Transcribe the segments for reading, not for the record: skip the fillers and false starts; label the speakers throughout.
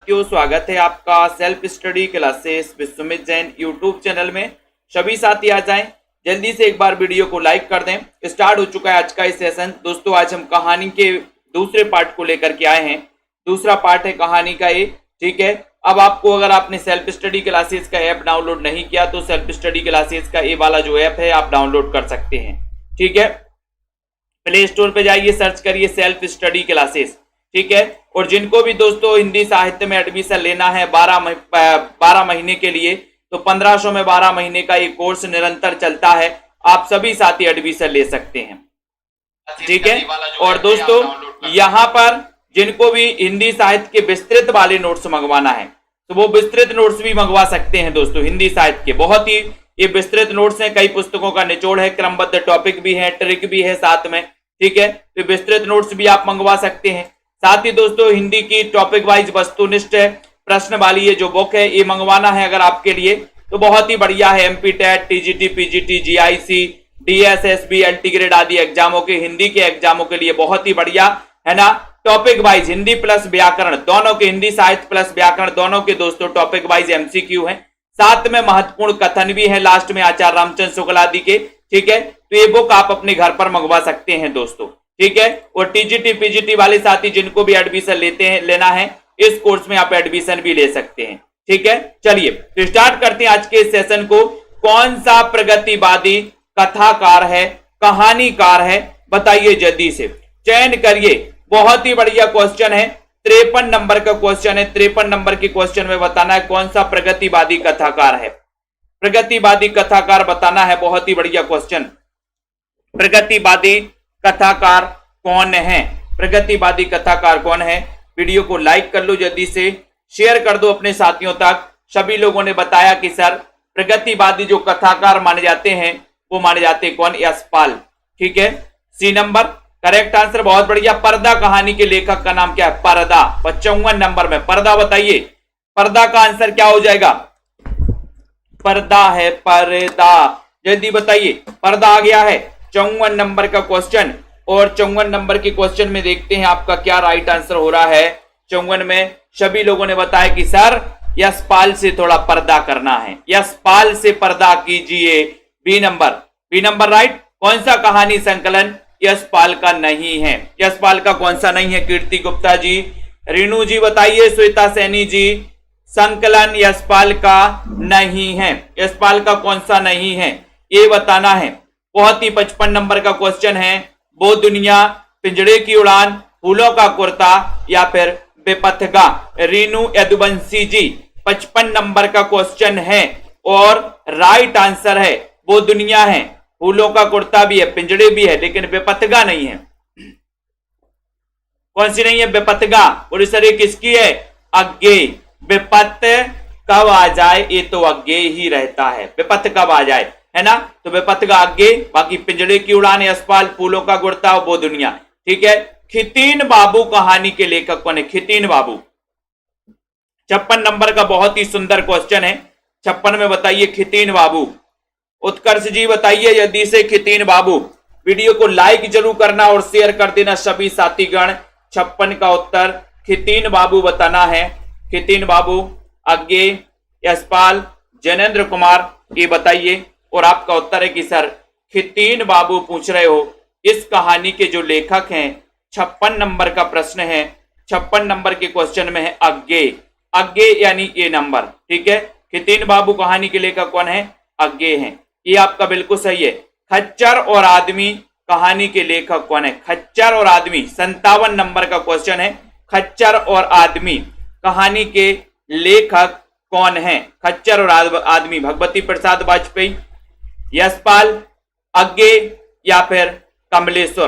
Speaker 1: स्वागत है आपका self study classes with Sumit Jain YouTube channel में। सभी साथी आ जाएं, जल्दी से एक बार वीडियो को लाइक कर दें। स्टार्ट हो चुका है आज का ये सेशन। दोस्तों आज हम कहानी के दूसरे पार्ट को लेकर के आए हैं। दूसरा पार्ट है कहानी का ये, ठीक है। अब आपको अगर आपने सेल्फ स्टडी क्लासेस का ऐप डाउनलोड नहीं किया तो सेल्फ स्टडी क्लासेस का ये वाला जो ऐप है आप डाउनलोड कर सकते हैं, ठीक है। प्ले स्टोर पे जाइए, सर्च करिए सेल्फ स्टडी क्लासेस, ठीक है। और जिनको भी दोस्तों हिंदी साहित्य में एडमिशन लेना है 12 महीने के लिए, तो 1500 में 12 महीने का ये कोर्स निरंतर चलता है। आप सभी साथी एडमिशन ले सकते हैं, ठीक है। और दोस्तों यहाँ पर जिनको भी हिंदी साहित्य के विस्तृत वाले नोट्स मंगवाना है तो वो विस्तृत नोट्स भी मंगवा सकते हैं दोस्तों। हिंदी साहित्य के बहुत ही ये विस्तृत नोट्स हैं, कई पुस्तकों का निचोड़ है, क्रमबद्ध टॉपिक भी है, ट्रिक भी है साथ में, ठीक है। तो विस्तृत नोट्स भी आप मंगवा सकते हैं। साथ ही दोस्तों हिंदी की टॉपिक वाइज वस्तुनिष्ठ प्रश्न वाली ये जो बुक है ये मंगवाना है अगर आपके लिए तो बहुत ही बढ़िया है। MP TET, TGT, PGT, GIC, DSSB, LT grade आदि एग्जामों के, हिंदी के एग्जामों के लिए बहुत ही बढ़िया है ना। टॉपिक वाइज हिंदी प्लस व्याकरण दोनों के, हिंदी साहित्य प्लस व्याकरण दोनों के दोस्तों टॉपिक वाइज एमसीक्यू है, साथ में महत्वपूर्ण कथन भी है लास्ट में आचार्य रामचंद्र शुक्ल आदि के, ठीक है। तो ये बुक आप अपने घर पर मंगवा सकते हैं दोस्तों, ठीक है। और टीजीटी पीजीटी वाले साथी जिनको भी एडमिशन लेना है इस कोर्स में आप एडमिशन भी ले सकते हैं, ठीक है। चलिए तो स्टार्ट करते हैं आज के सेशन को। कौन सा प्रगतिवादी कथाकार है, कहानीकार है, बताइए जल्दी से, चयन करिए। बहुत ही बढ़िया क्वेश्चन है, 53 नंबर का क्वेश्चन है। 53 नंबर के क्वेश्चन में बताना है कौन सा प्रगतिवादी कथाकार है। प्रगतिवादी कथाकार बताना है, बहुत ही बढ़िया क्वेश्चन। प्रगतिवादी कथाकार कौन है, प्रगतिवादी कथाकार कौन है। वीडियो को लाइक कर लो जल्दी से, शेयर कर दो अपने साथियों तक। सभी लोगों ने बताया कि सर प्रगतिवादी जो कथाकार माने जाते हैं वो माने जाते हैं कौन, यशपाल, ठीक है। सी नंबर करेक्ट आंसर, बहुत बढ़िया। पर्दा कहानी के लेखक का नाम क्या है, पर्दा। 55 नंबर में पर्दा बताइए, पर्दा का आंसर क्या हो जाएगा, पर्दा है, पर्दा, जल्दी बताइए। पर्दा आ गया है 54 नंबर का क्वेश्चन। और 54 नंबर के क्वेश्चन में देखते हैं आपका क्या राइट आंसर हो रहा है। 54 में सभी लोगों ने बताया कि सर यशपाल से थोड़ा पर्दा करना है, यशपाल से पर्दा कीजिए। B number right. कौन सा कहानी संकलन यशपाल का नहीं है, यशपाल का कौन सा नहीं है, कीर्ति गुप्ता जी, रीनू जी बताइए, श्वेता सैनी जी, संकलन यशपाल का नहीं है, यशपाल का कौन सा नहीं है ये बताना है। बहुत ही 55 नंबर का क्वेश्चन है, वो दुनिया, पिंजड़े की उड़ान, फूलों का कुर्ता या फिर बेपथगा। रीनू यदुवंशी जी 55 नंबर का क्वेश्चन है और राइट आंसर है वो दुनिया है, फूलों का कुर्ता भी है, पिंजड़े भी है, लेकिन बेपथगा नहीं है। कौन सी नहीं है, बेपथगा। और सर ये किसकी है, अज्ञे। बेपत कब आ जाए ये तो अज्ञे ही रहता है, बेपत कब आ जाए, है ना। तो बेपथगा अज्ञे, बाकी पिंजड़े की उड़ान यशपाल, फूलों का कुर्ता वो दुनिया, ठीक है। खितीन बाबू कहानी के लेखक कौन है, खितीन बाबू। 56 नंबर का बहुत ही सुंदर क्वेश्चन है। 56 में बताइए खितीन बाबू। उत्कर्ष जी बताइए जल्दी से, खितीन बाबू। वीडियो को लाइक जरूर करना और शेयर कर देना सभी साथीगण। 56 का उत्तर खितीन बाबू बताना है। खितीन बाबू, अज्ञे, यशपाल, जैनेन्द्र कुमार, ये बताइए। और आपका उत्तर है कि सर खितीन बाबू पूछ रहे हो। इस कहानी के जो लेखक हैं 56 नंबर का प्रश्न है, 56 नंबर के क्वेश्चन में है अज्ञे, अज्ञे यानी ये नंबर, ठीक है। खितीन बाबू कहानी के लेखक कौन है, अज्ञे हैं, ये आपका बिल्कुल सही है। खच्चर और आदमी कहानी के लेखक कौन है, खच्चर और आदमी। 57 नंबर का क्वेश्चन है, खच्चर और आदमी कहानी के लेखक कौन है। खच्चर और आदमी, भगवती प्रसाद वाजपेयी, यशपाल, अज्ञे या फिर कमलेश्वर।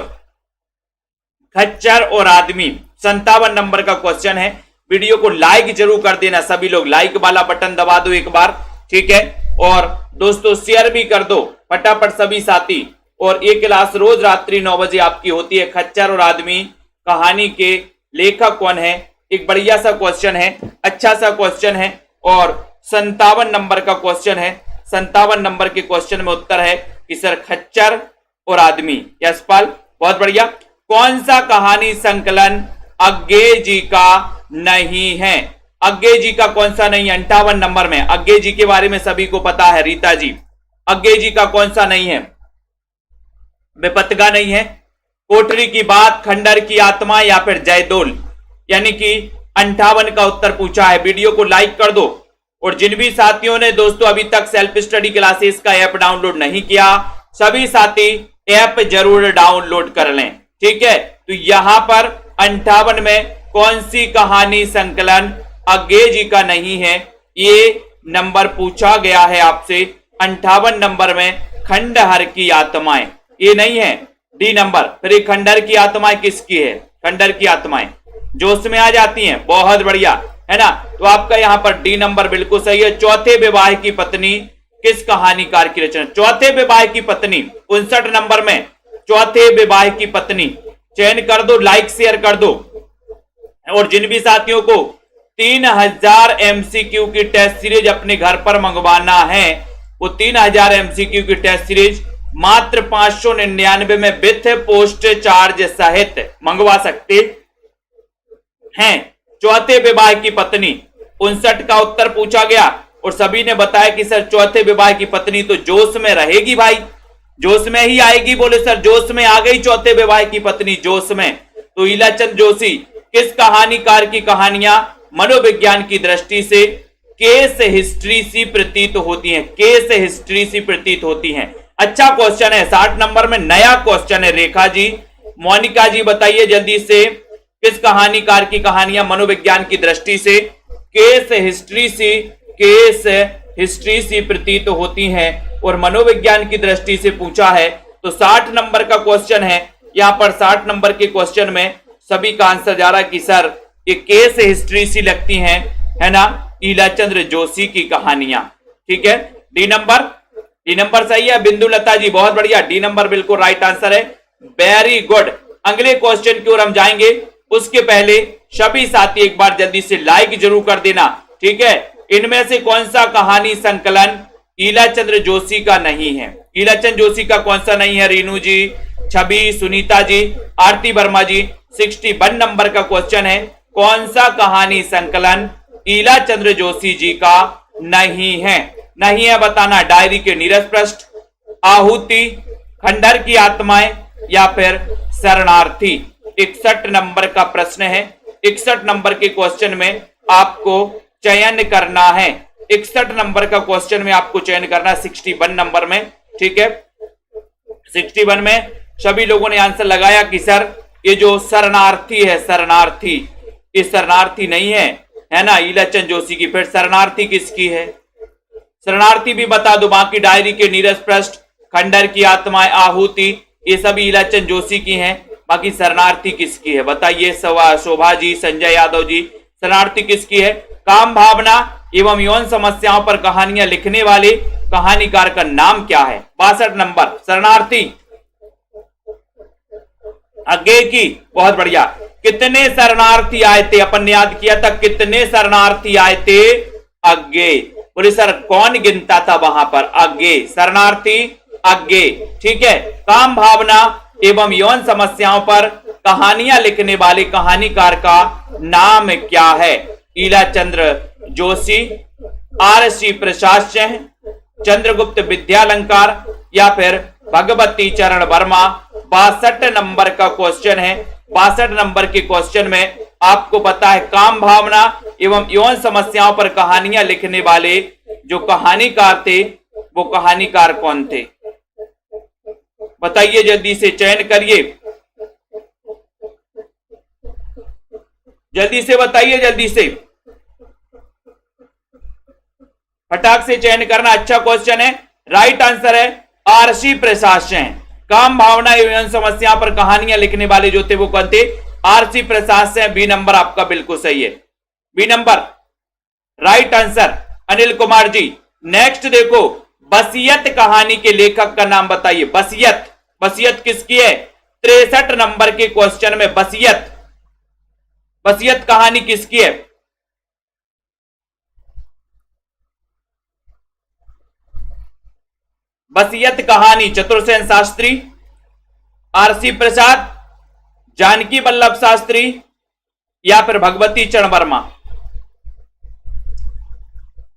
Speaker 1: खच्चर और आदमी 57 नंबर का क्वेश्चन है। वीडियो को लाइक जरूर कर देना सभी लोग, लाइक वाला बटन दबा दो एक बार, ठीक है। और दोस्तों शेयर भी कर दो फटाफट सभी साथी। और ये क्लास रोज रात्रि 9 बजे आपकी होती है। खच्चर और आदमी कहानी के लेखक कौन है, एक बढ़िया सा क्वेश्चन है, अच्छा सा क्वेश्चन है। और 57 नंबर का क्वेश्चन है। 57 नंबर के क्वेश्चन में उत्तर है कि सर खच्चर और आदमी, यशपाल, बहुत बढ़िया। कौन सा कहानी संकलन अज्ञे जी का नहीं है, अज्ञे जी का कौन सा नहीं है? 58 नंबर में अज्ञे जी के बारे में सभी को पता है। रीता जी, अज्ञे जी का कौन सा नहीं है? विपत्तिका नहीं है, कोठरी की बात, खंडर की आत्मा या फिर जयदोल, यानी कि 58 का उत्तर पूछा है। वीडियो को लाइक कर दो। और जिन भी साथियों ने दोस्तों अभी तक सेल्फ स्टडी क्लासेस का ऐप डाउनलोड नहीं किया, सभी साथी ऐप जरूर डाउनलोड कर लें, ठीक है। तो यहां पर 58 में कौन सी कहानी संकलन अज्ञे जी का नहीं है, ये नंबर पूछा गया है आपसे। 58 नंबर में खंडहर की आत्माएं, ये नहीं है। डी नंबर, फिर खंडहर की आत्माएं किसकी है? खंडहर की आत्माएं जोश में आ जाती हैं, बहुत बढ़िया है ना। तो आपका यहां पर डी नंबर बिल्कुल सही है। चौथे विवाह की पत्नी किस कहानीकार की रचना? चौथे विवाह की पत्नी 59 नंबर में चौथे विवाह की पत्नी चयन कर दो, लाइक शेयर कर दो। और जिन भी साथियों को 3000 एमसीक्यू की टेस्ट सीरीज अपने घर पर मंगवाना है, वो 3000 एमसीक्यू की टेस्ट सीरीज मात्र 599 में विथ पोस्ट चार्ज सहित मंगवा सकते हैं। चौथे विवाह की पत्नी 59 का उत्तर पूछा गया और सभी ने बताया कि सर चौथे विवाह की पत्नी तो जोश में रहेगी भाई, जोश में ही आएगी। बोले सर जोश में आ गई चौथे विवाह की पत्नी, जोश में। तो ईलाचंद जोशी किस कहानीकार की कहानियां मनोविज्ञान की दृष्टि से केस हिस्ट्री सी प्रतीत होती हैं? केस हिस्ट्री सी प्रतीत होती हैं। अच्छा क्वेश्चन है, 60 नंबर में नया क्वेश्चन है। रेखा जी, मोनिका जी बताइए जल्दी से, किस कहानीकार की कहानियां मनोविज्ञान की दृष्टि से केस हिस्ट्री सी प्रतीत होती हैं और मनोविज्ञान की दृष्टि से पूछा है? तो 60 नंबर का क्वेश्चन है। यहां पर 60 नंबर के क्वेश्चन में सभी का आंसर जा रहा है कि सर ये केस हिस्ट्री सी लगती हैं, है ना, ईलाचंद्र जोशी की कहानियां, ठीक है। डी नंबर सही है। बिंदु लता जी बहुत बढ़िया, डी नंबर बिल्कुल राइट आंसर है। Very good. अगले क्वेश्चन की ओर हम जाएंगे, उसके पहले सभी साथी एक बार जल्दी से लाइक जरूर कर देना, ठीक है। इनमें से कौन सा कहानी संकलन ईलाचंद्र जोशी का नहीं है? ईलाचंद जोशी का कौन सा नहीं है? रीनू जी, छवि, सुनीता जी, आरती वर्मा जी, 61 नंबर का क्वेश्चन है। कौन सा कहानी संकलन ईलाचंद्र जोशी जी का नहीं है? नहीं है बताना। डायरी के नीरस पृष्ठ, आहुति, खंडहर की आत्माएं या फिर शरणार्थी। 61 नंबर का प्रश्न है। 61 नंबर के क्वेश्चन में आपको चयन करना है। 61 नंबर का क्वेश्चन में आपको चयन करना है 61 नंबर में, ठीक है। 61 में सभी लोगों ने आंसर लगाया कि सर ये जो शरणार्थी है, शरणार्थी, ये शरणार्थी नहीं है, है ना, ईलाचंद जोशी की। फिर शरणार्थी किसकी है? शरणार्थी भी बता दो। बाकी डायरी के नीरस पृष्ठ, खंडहर की आत्माएं, आहुति, ये सभी ईलाचंद जोशी की हैं। बाकी शरणार्थी किसकी है बताइए? शोभा जी, संजय यादव जी, शरणार्थी किसकी है? काम भावना एवं यौन समस्याओं पर कहानियां लिखने वाले कहानीकार का नाम क्या है? 62 नंबर, शरणार्थी अज्ञे की। बहुत बढ़िया। कितने शरणार्थी आए थे? अपन ने याद किया था, कितने शरणार्थी आए थे? अज्ञे। बोले सर कौन गिनता था वहां पर? अज्ञे, शरणार्थी अज्ञे, ठीक है। काम भावना एवं यौन समस्याओं पर कहानियां लिखने वाले कहानीकार का नाम क्या है? ईलाचंद्र जोशी, आर.सी. प्रसाद सिंह, चंद्रगुप्त विद्यालंकार या फिर भगवती चरण वर्मा। 62 नंबर का क्वेश्चन है। 62 नंबर के क्वेश्चन में आपको पता है काम भावना एवं यौन समस्याओं पर कहानियां लिखने वाले जो कहानीकार थे वो कहानीकार कौन थे? बताइए जल्दी से, चयन करिए, जल्दी से बताइए, जल्दी से फटाक से चयन करना। अच्छा क्वेश्चन है। राइट आंसर है आर.सी. प्रसाद सिंह। काम भावना एवं समस्या पर कहानियां लिखने वाले जो थे वो कौन थे? R C. Prasad Singh. B number आपका बिल्कुल सही है, B number right answer. Anil Kumar ji, next देखो, बसियत कहानी के लेखक का नाम बताइए। बसियत, बसियत किसकी है? 63 नंबर के क्वेश्चन में बसियत, बसियत कहानी किसकी है? बसियत कहानी चतुर्सेन शास्त्री, आर.सी. प्रसाद, जानकी वल्लभ शास्त्री या फिर भगवती चरण वर्मा?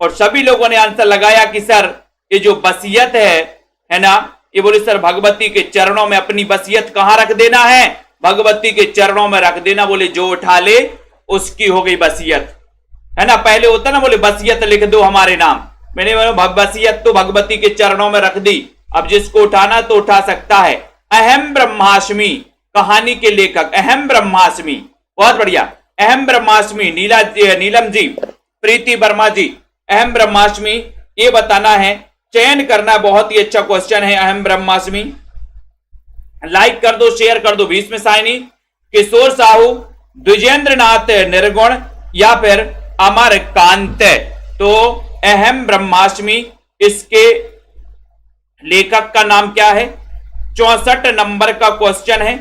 Speaker 1: और सभी लोगों ने आंसर लगाया कि सर ये जो वसीयत है ना, ये बोले सर भगवती के चरणों में अपनी वसीयत कहां रख देना है, भगवती के चरणों में रख देना। बोले जो उठा ले उसकी हो गई वसीयत, है ना। पहले होता ना, बोले वसीयत लिख दो हमारे नाम, मैंने वसीयत तो भगवती के चरणों में रख दी, अब जिसको उठाना तो उठा सकता है। अहम ब्रह्मास्मि कहानी के लेखक अहम ब्रह्मास्मि, बहुत बढ़िया। अहम ब्रह्मास्मि नीलम जी, प्रीति वर्मा जी, अहम ब्रह्मास्मि ये बताना है, चयन करना। बहुत ही अच्छा क्वेश्चन है अहम ब्रह्मास्मि। लाइक कर दो, शेयर कर दो। भीष्म साइनी, किशोर साहू, द्विजेंद्र नाथ निर्गुण या फिर अमर कांत। तो अहम ब्रह्मास्मि इसके लेखक का नाम क्या है? 64 नंबर का क्वेश्चन है।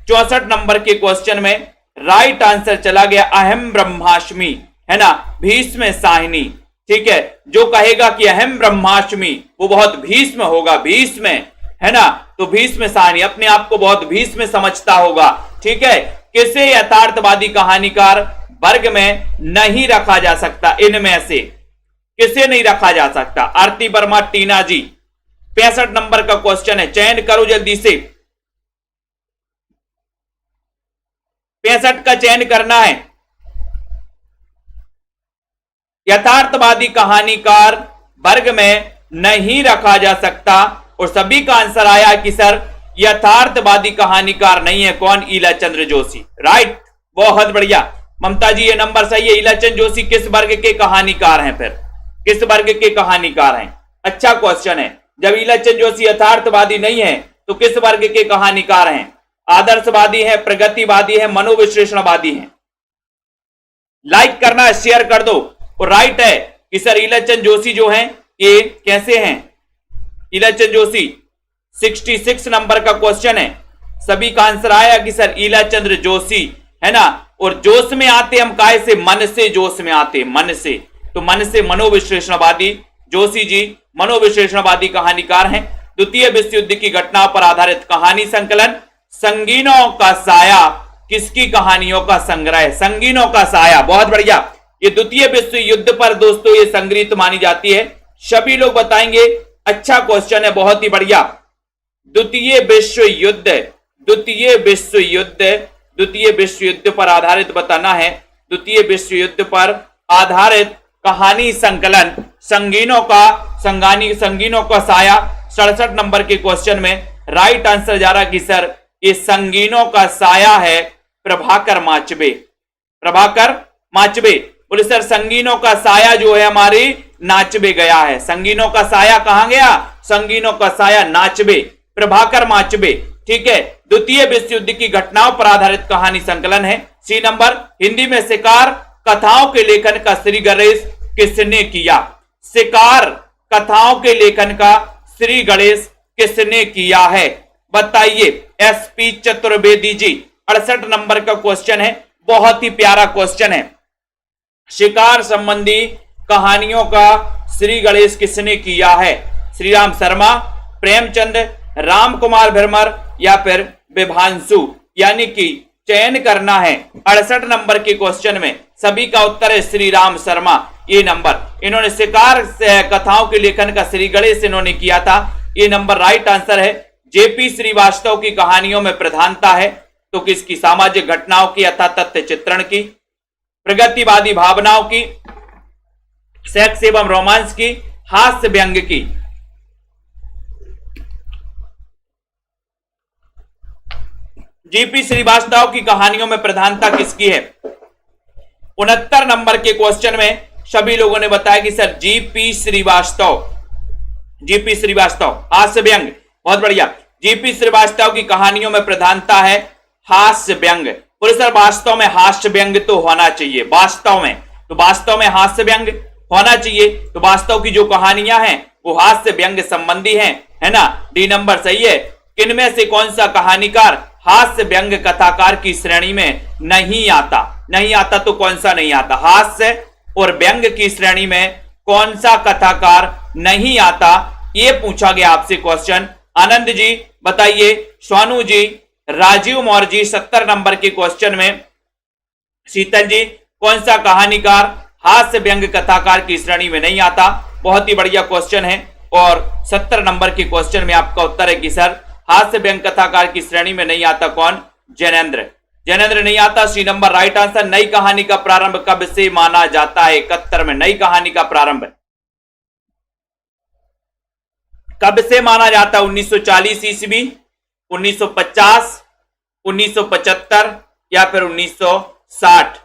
Speaker 1: 64 नंबर के क्वेश्चन में राइट आंसर चला गया अहम ब्रह्मास्मि, है ना, भीष्म साहिनी। ठीक है, जो कहेगा कि अहम ब्रह्मास्मि वो बहुत भीष्म होगा, भीष्म, है ना, तो भीष्म साहिनी अपने आप को बहुत भीष्म समझता होगा। ठीक है, किसे यथार्थवादी कहानीकार वर्ग में नहीं रखा जा सकता? इनमें से किसे नहीं रखा जा सकता? आरती वर्मा, टीना जी, 65 नंबर का क्वेश्चन है, चयन करो जल्दी से। 65 का चयन करना है। यथार्थवादी कहानीकार वर्ग में नहीं रखा जा सकता, और सभी का आंसर आया कि सर यथार्थवादी कहानीकार नहीं है। कौन? ईलाचंद्र जोशी। राइट, बहुत बढ़िया ममता जी, ये नंबर सही है। ईलाचंद जोशी किस वर्ग के कहानीकार हैं? फिर किस वर्ग के कहानीकार हैं? अच्छा क्वेश्चन है। जब ईलाचंद जोशी यथार्थवादी नहीं है तो किस वर्ग के कहानीकार हैं? आदर्शवादी है, प्रगतिवादी है, मनोविश्लेषणवादी है? लाइक करना, शेयर कर दो। और राइट है कि सर ईलाचंद जोशी जो हैं ये कैसे हैं? ईलाचंद जोशी 66 नंबर का क्वेश्चन है। सभी का आंसर आया कि सर ईलाचंद्र जोशी, है ना। और जोश में आते हम काहे से? मन से जोश में आते, मन से। तो मन से मनोविश्लेषणवादी जोशी जी मनोविश्लेषणवादी कहानीकार हैं। द्वितीय विश्व युद्ध की घटनाओं पर आधारित कहानी संकलन संगीनों का साया किसकी कहानियों का संग्रह है? संगीनों का साया, बहुत बढ़िया। ये द्वितीय विश्व युद्ध पर दोस्तों ये संग्रहित मानी जाती है। सभी लोग बताएंगे, अच्छा क्वेश्चन है, बहुत ही बढ़िया। द्वितीय विश्व युद्ध, द्वितीय विश्व युद्ध, द्वितीय विश्व युद्ध पर आधारित बताना है। द्वितीय विश्व युद्ध पर आधारित कहानी संकलन संगीनों का साया। 67 नंबर के क्वेश्चन में राइट आंसर जा रहा कि सर ये संगीनों का साया है प्रभाकर माचबे। प्रभाकर माचबे। बोले सर संगीनों का साया जो है हमारी नाचबे गया है। संगीनों का साया कहां गया? संगीनों का साया नाचबे, प्रभाकर माचबे। ठीक है, द्वितीय विश्व युद्ध की घटनाओं पर आधारित कहानी संकलन है। सी नंबर, हिंदी में शिकार कथाओं के लेखन का श्री गणेश किसने किया? शिकार कथाओं के लेखन का श्री गणेश किसने किया है? बताइए। एसपी चतुर्वेदी जी, 68 नंबर का क्वेश्चन है, बहुत ही प्यारा क्वेश्चन है। शिकार संबंधी कहानियों का श्री गणेश किसने किया है? श्री राम शर्मा, प्रेमचंद, राम कुमार भरमर या फिर विभांशु? यानी कि चयन करना है 68 नंबर के क्वेश्चन में। सभी का उत्तर है श्री राम शर्मा। ये नंबर इन्होंने शिकार कथाओं के लेखन का श्री गणेश इन्होंने किया था। ये नंबर राइट आंसर है। जेपी श्रीवास्तव की कहानियों में प्रधानता है तो किसकी? सामाजिक घटनाओं की अथवा तथ्य चित्रण की, प्रगतिवादी भावनाओं की, सेक्स एवं रोमांस की, हास्य व्यंग की। जीपी श्रीवास्तव की कहानियों में प्रधानता किसकी है? 69 नंबर के क्वेश्चन में सभी लोगों ने बताया कि sir GP Srivastava, GP Srivastava हास्य व्यंग, बहुत बढ़िया। जीपी श्रीवास्तव की कहानियों में प्रधानता है हास्य व्यंग। बोले सर वास्तव में हास्य व्यंग तो होना चाहिए, वास्तव में, तो वास्तव में हास्य व्यंग होना चाहिए। तो वास्तव की जो कहानियां हैं वो हास्य व्यंग संबंधी हैं, है ना। डी नंबर सही है। किनमें से कौन सा कहानीकार हास्य व्यंग कथाकार की श्रेणी में नहीं आता? नहीं आता तो कौन सा नहीं आता? हास्य और व्यंग की श्रेणी में कौन सा कथाकार नहीं आता? ये पूछा गया आपसे क्वेश्चन। आनंद जी बताइए, सोनू जी, राजीव मौर्य जी 70 नंबर के क्वेश्चन में। शीतल जी, कौन सा कहानीकार हास्य व्यंग कथाकार की श्रेणी में नहीं आता। बहुत ही बढ़िया क्वेश्चन है और 70 नंबर के क्वेश्चन में आपका उत्तर है कि सर हास्य व्यंग कथाकार की श्रेणी में नहीं आता। कौन? जैनेंद्र। जैनेंद्र नहीं आता। C number right answer. नई कहानी का प्रारंभ कब से माना जाता है? 71 में। नई कहानी का प्रारंभ कब से माना जाता है? 1940 ईस्वी, 1950, 1975 या फिर 1960?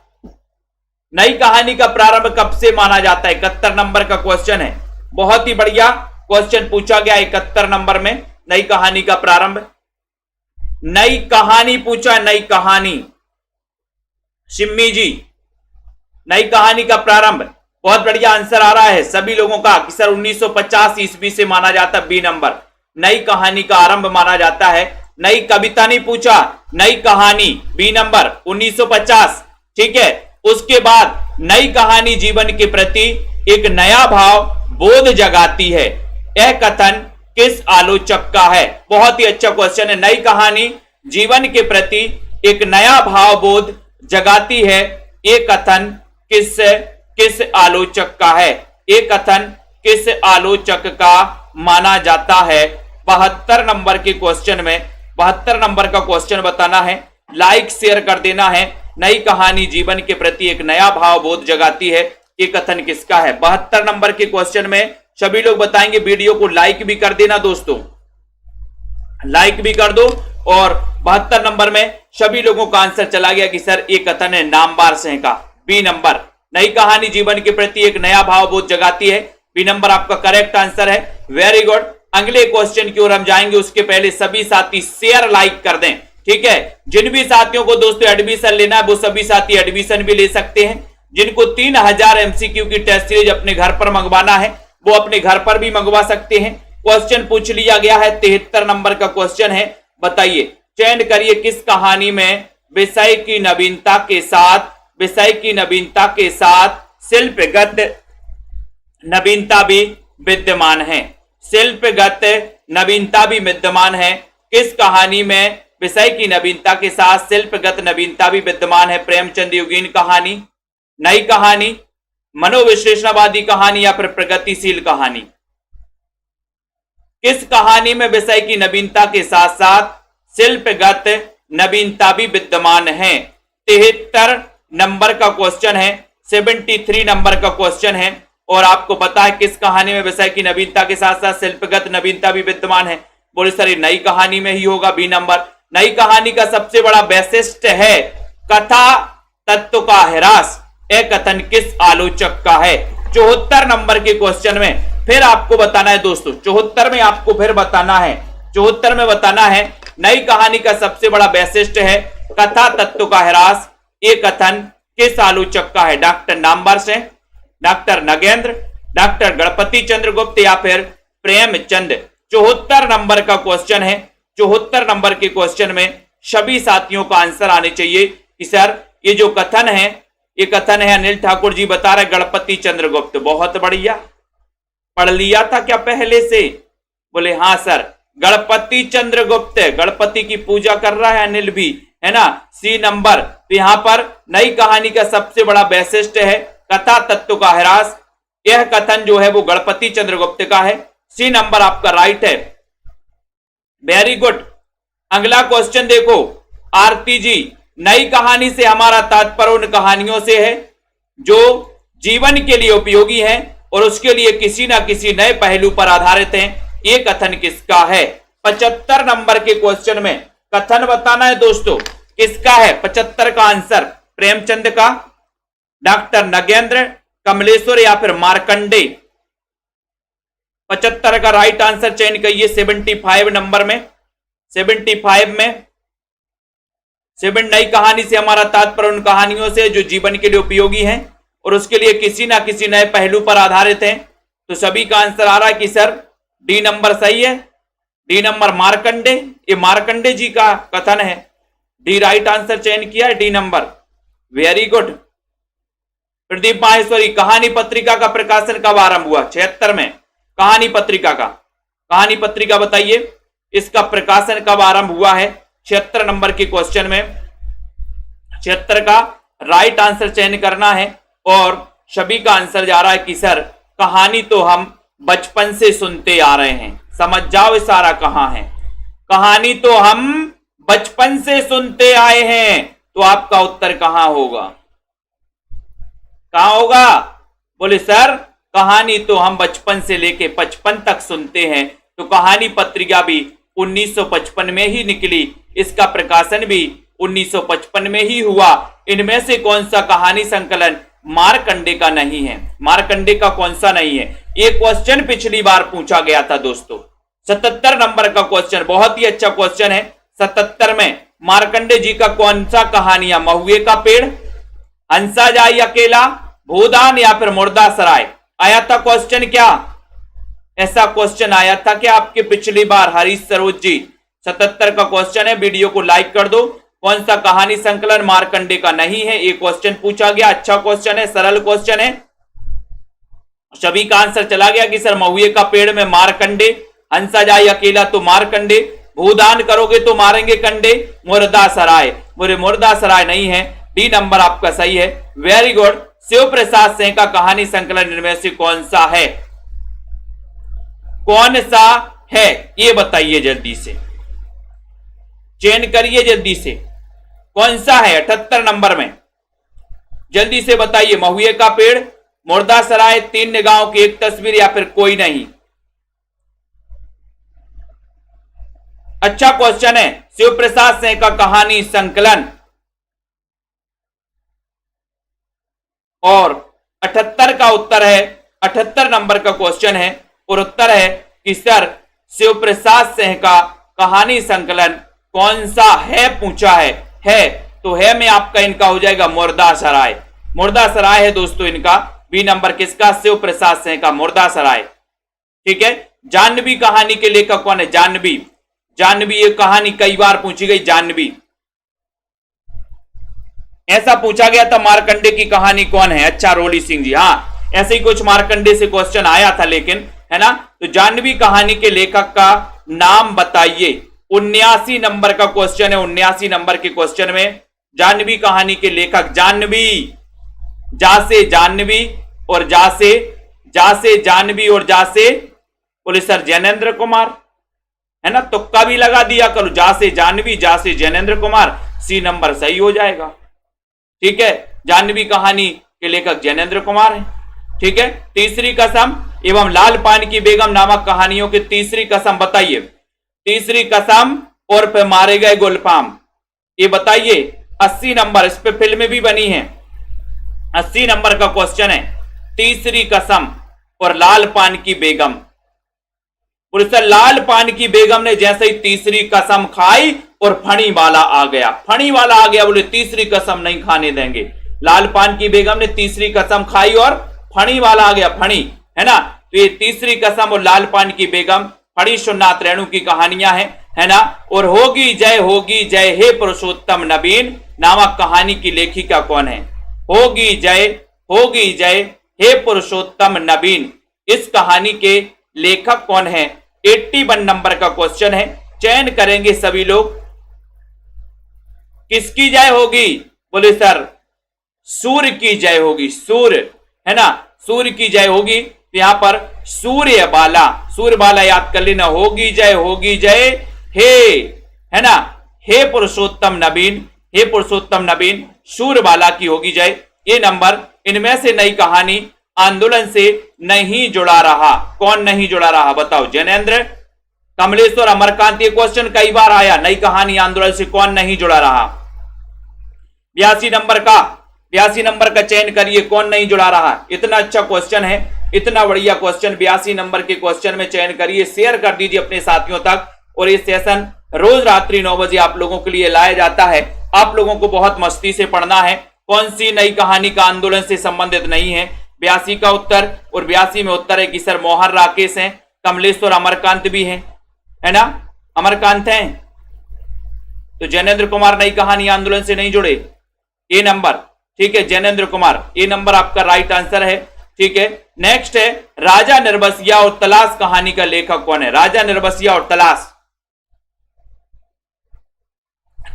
Speaker 1: नई कहानी का प्रारंभ कब से माना जाता है? 71 नंबर का क्वेश्चन है। बहुत ही बढ़िया क्वेश्चन पूछा गया 71 नंबर में। नई कहानी का प्रारंभ, नई कहानी पूछा, नई कहानी। सिम्मी जी, नई कहानी का प्रारंभ। बहुत बढ़िया आंसर आ रहा है सभी लोगों का कि सर 1950 ईस्वी से माना जाता है। बी नंबर, नई कहानी का आरंभ माना जाता है। नई कविता नहीं पूछा, नई कहानी। B number 1950। ठीक है। उसके बाद नई कहानी जीवन के प्रति एक नया भाव बोध जगाती है। यह कथन किस आलोचक का है? बहुत ही अच्छा क्वेश्चन है। नई कहानी जीवन के प्रति एक नया भाव बोध जगाती है। ये कथन किस आलोचक का है? ये कथन किस आलोचक का माना जाता है? 72 नंबर के क्वेश्चन में 72 नंबर का क्वेश्चन बताना है, लाइक शेयर कर देना है। नई कहानी जीवन के प्रति एक नया भाव बोध जगाती है, ये कथन किसका है? 72 नंबर के क्वेश्चन में सभी लोग बताएंगे। वीडियो को लाइक भी कर देना दोस्तों, लाइक भी कर दो। और 72 नंबर में सभी लोगों का आंसर चला गया कि सर ये कथन है नामवार सिंह का। बी नंबर, नई कहानी जीवन के प्रति एक नया भाव बोध जगाती है। बी नंबर आपका करेक्ट आंसर है। Very good. अगले क्वेश्चन की ओर हम जाएंगे, उसके पहले सभी साथी शेयर लाइक कर दें। ठीक है। जिन भी साथियों को दोस्तों एडमिशन लेना है वो सभी साथी एडमिशन भी ले सकते हैं। जिनको 3000 एमसीक्यू की टेस्ट सीरीज अपने घर पर मंगवाना है वो अपने घर पर भी मंगवा सकते हैं। क्वेश्चन पूछ लिया गया है, 73 नंबर का क्वेश्चन है। बताइए, चयन करिए किस कहानी में विषय की नवीनता के साथ शिल्पगत नवीनता भी विद्यमान है। शिल्पगत नवीनता भी विद्यमान है। किस कहानी में विषय की नवीनता के साथ शिल्पगत नवीनता भी विद्यमान है? प्रेमचंद युगीन कहानी, नई कहानी, मनोविश्लेषणवादी कहानी या फिर प्रगतिशील कहानी? किस कहानी में विषय की नवीनता के साथ साथ शिल्पगत नवीनता भी विद्यमान है? 73 नंबर का क्वेश्चन है, 73 नंबर का क्वेश्चन है। और आपको पता है किस कहानी में विषय की नवीनता के साथ साथ शिल्पगत नवीनता भी विद्यमान है? बोले सर ये नई कहानी में ही होगा। बी नंबर, नई कहानी का सबसे बड़ा वैशिष्ट्य है कथा तत्व का ह्रास। यह कथन किस आलोचक का है? 74 नंबर के क्वेश्चन में फिर आपको बताना है दोस्तों, 74 में आपको फिर बताना है, 74 में बताना है नई कहानी का सबसे बड़ा वैशिष्ट्य है कथा तत्व का ह्रास। ये कथन किस आलोचक का है? Doctor Namvar Singh, doctor Nagendra, doctor Ganpati Chandragupta या फिर प्रेमचंद? 74 नंबर का क्वेश्चन है। 74 नंबर के क्वेश्चन में सभी साथियों का आंसर आने चाहिए कि सर ये जो कथन है, ये कथन है अनिल ठाकुर जी बता रहे गणपति चंद्रगुप्त। बहुत बढ़िया, पढ़ लिया था क्या पहले से? बोले हाँ सर, गणपति चंद्रगुप्त, गणपति की पूजा कर रहा है अनिल भी, है ना। सी नंबर, तो यहां पर नई कहानी का सबसे बड़ा वैशिष्ट्य है कथा तत्व का ह्रास। यह कथन जो है वो गणपति चंद्रगुप्त का है। सी नंबर आपका राइट है। Very good. अगला क्वेश्चन देखो, आरती जी, नई कहानी से हमारा तात्पर्य उन कहानियों से है जो जीवन के लिए उपयोगी हैं और उसके लिए किसी ना किसी नए पहलू पर आधारित हैं। ये कथन किसका है? 75 नंबर के क्वेश्चन में कथन बताना है दोस्तों, किसका है? 75 का आंसर प्रेमचंद का, डॉक्टर नगेंद्र, कमलेश्वर या फिर मार्कंडे? 75 का राइट आंसर चयन करिए। 75 नंबर में, 75 में नई कहानी से हमारा तात्पर्य उन कहानियों से जो जीवन के लिए उपयोगी हैं और उसके लिए किसी ना किसी नए पहलू पर आधारित हैं। तो सभी का आंसर आ रहा है कि सर डी नंबर सही है। डी नंबर मार्कंडे, ये मार्कंडे जी का कथन है। डी राइट आंसर चयन किया है, D number. Very good. Pradeep Maheshwari, कहानी पत्रिका का प्रकाशन कब आरंभ हुआ? 76 में। कहानी पत्रिका का, कहानी पत्रिका बताइए इसका प्रकाशन कब आरंभ हुआ है? 76 नंबर के क्वेश्चन में 76 का राइट आंसर चयन करना है। और सभी का आंसर जा रहा है कि सर कहानी तो हम बचपन से सुनते आ रहे हैं। समझ जाओ इशारा कहां है, कहानी तो हम बचपन से सुनते आए हैं। तो आपका उत्तर कहां होगा, कहां होगा? बोले सर कहानी तो हम बचपन से लेके 55 तक सुनते हैं। तो कहानी पत्रिका भी 1955 में ही निकली, इसका प्रकाशन भी 1955 में ही हुआ। इनमें से कौन सा कहानी संकलन मारकंडे का नहीं है? मारकंडे का कौन सा नहीं है? ये क्वेश्चन पिछली बार पूछा गया था दोस्तों, 77 नंबर का क्वेश्चन, बहुत ही अच्छा क्वेश्चन है। 77 में मारकंडे जी का कौन सा कहानियां, महुए का पेड़, हंसा जाई अकेला, भूदान या फिर मुर्दासराय आया था क्वेश्चन? क्या ऐसा क्वेश्चन आया था क्या आपके पिछली बार? हरीश सरोज जी 77 का क्वेश्चन है, वीडियो को लाइक कर दो। कौन सा कहानी संकलन मारकंडे का नहीं है? ये क्वेश्चन पूछा गया, अच्छा क्वेश्चन है, सरल क्वेश्चन है। सभी का आंसर चला गया कि सर महुए का पेड़ में मारकंडे, हंसा जाए अकेला तो मारकंडे, भूदान करोगे तो मारेंगे कंडे, मुर्दासराय, बोले मुर्दासराय नहीं है। डी नंबर आपका सही है, वेरी गुड। शिव प्रसाद सिंह का कहानी संकलन इनमें से कौन सा है? कौन सा है ये बताइए जल्दी से, चयन करिए जल्दी से, कौन सा है 78 नंबर में? जल्दी से बताइए। महुए का पेड़, मुर्दासराय, तीन निगाहों की एक तस्वीर या फिर कोई नहीं? अच्छा क्वेश्चन है। शिव प्रसाद सिंह का कहानी संकलन और 78 का उत्तर है, 78 नंबर का क्वेश्चन है और उत्तर है कि सर शिव प्रसाद सिंह का कहानी संकलन कौन सा है पूछा है तो है में आपका इनका हो जाएगा मुर्दासराय। मुर्दासराय है दोस्तों इनका, बी नंबर किसका? शिव प्रसाद सिंह का मुर्दासराय। ठीक है। जाह्नवी कहानी के लेखक कौन है? जाह्नवी, जाह्नवी ये कहानी कई बार पूछी गई, जाह्नवी। ऐसा पूछा गया था मारकंडे की कहानी कौन है? अच्छा रोली सिंह जी, हाँ ऐसे ही कुछ मारकंडे से क्वेश्चन आया था लेकिन, है ना। तो जाह्नवी कहानी के लेखक का नाम बताइए। 79 नंबर का क्वेश्चन है, 79 नंबर के क्वेश्चन में जाह्नवी कहानी के लेखक, जाह्नवी, जा से जाह्नवी और जा से जाह्नवी और जा से बोले सर जैनेन्द्र कुमार, है ना। तुक्का भी लगा दिया करो, जा से जाह्नवी, जा से जैनेन्द्र कुमार, सी नंबर सही हो जाएगा। ठीक है, जाह्नवी कहानी के लेखक जैनेन्द्र कुमार है। ठीक है। तीसरी कसम एवं लाल पान की बेगम नामक कहानियों की तीसरी कसम बताइए। तीसरी कसम और पे मारे गए गुलफाम, ये बताइए। 80 नंबर, इस पे फिल्म भी बनी है। 80 नंबर का क्वेश्चन है, तीसरी कसम और लाल पान की बेगम। बोले सर लाल पान की बेगम ने जैसे ही तीसरी कसम खाई और फणी वाला आ गया, फणी वाला आ गया, बोले तीसरी कसम नहीं खाने देंगे। लाल पान की बेगम ने तीसरी कसम खाई और फणी वाला आ गया, फणी, है ना। तो ये तीसरी कसम और लाल पान की बेगम, फणी सुन्नाथ रेणु की कहानियां हैं, है ना। और होगी जय हे पुरुषोत्तम नवीन नामक कहानी की लेखिका कौन है? होगी जय हे पुरुषोत्तम नवीन, इस कहानी के लेखक कौन है? 81 नंबर का क्वेश्चन है, चयन करेंगे सभी लोग। किसकी जय होगी? बोले सर सूर्य की जय होगी, सूर्य, है ना, सूर्य की जय होगी। तो यहां पर सूर्य बाला याद कर लेना। होगी जय हे, है ना, हे पुरुषोत्तम नवीन, सूर्य बाला की होगी जय। ये नंबर, इनमें से नई कहानी आंदोलन से नहीं जुड़ा रहा, कौन नहीं जुड़ा रहा बताओ? जैनेन्द्र, कमलेश्वर, अमरकांत। ये क्वेश्चन कई बार आया, नई कहानी आंदोलन से कौन नहीं जुड़ा रहा? 82 नंबर का चयन करिए, कौन नहीं जुड़ा रहा? इतना अच्छा क्वेश्चन है, इतना बढ़िया क्वेश्चन, 82 नंबर के क्वेश्चन में चयन करिए, शेयर कर दीजिए अपने साथियों तक। और ये सेशन रोज रात्रि 9 बजे आप लोगों के लिए लाया जाता है। आप लोगों को बहुत मस्ती से पढ़ना है। कौन सी नई कहानी का आंदोलन से संबंधित नहीं है? 82 का उत्तर, और 82 में उत्तर है कि सर मोहन राकेश हैं, कमलेश्वर, अमरकांत भी हैं, है ना, अमरकांत हैं। तो जैनेन्द्र कुमार नई कहानी आंदोलन से नहीं जुड़े, ए नंबर। ठीक है, जैनेन्द्र कुमार, ए नंबर आपका राइट आंसर है। ठीक है। नेक्स्ट है राजा निर्बसिया और तलाश कहानी का लेखक कौन है? राजा निर्बसिया और तलाश,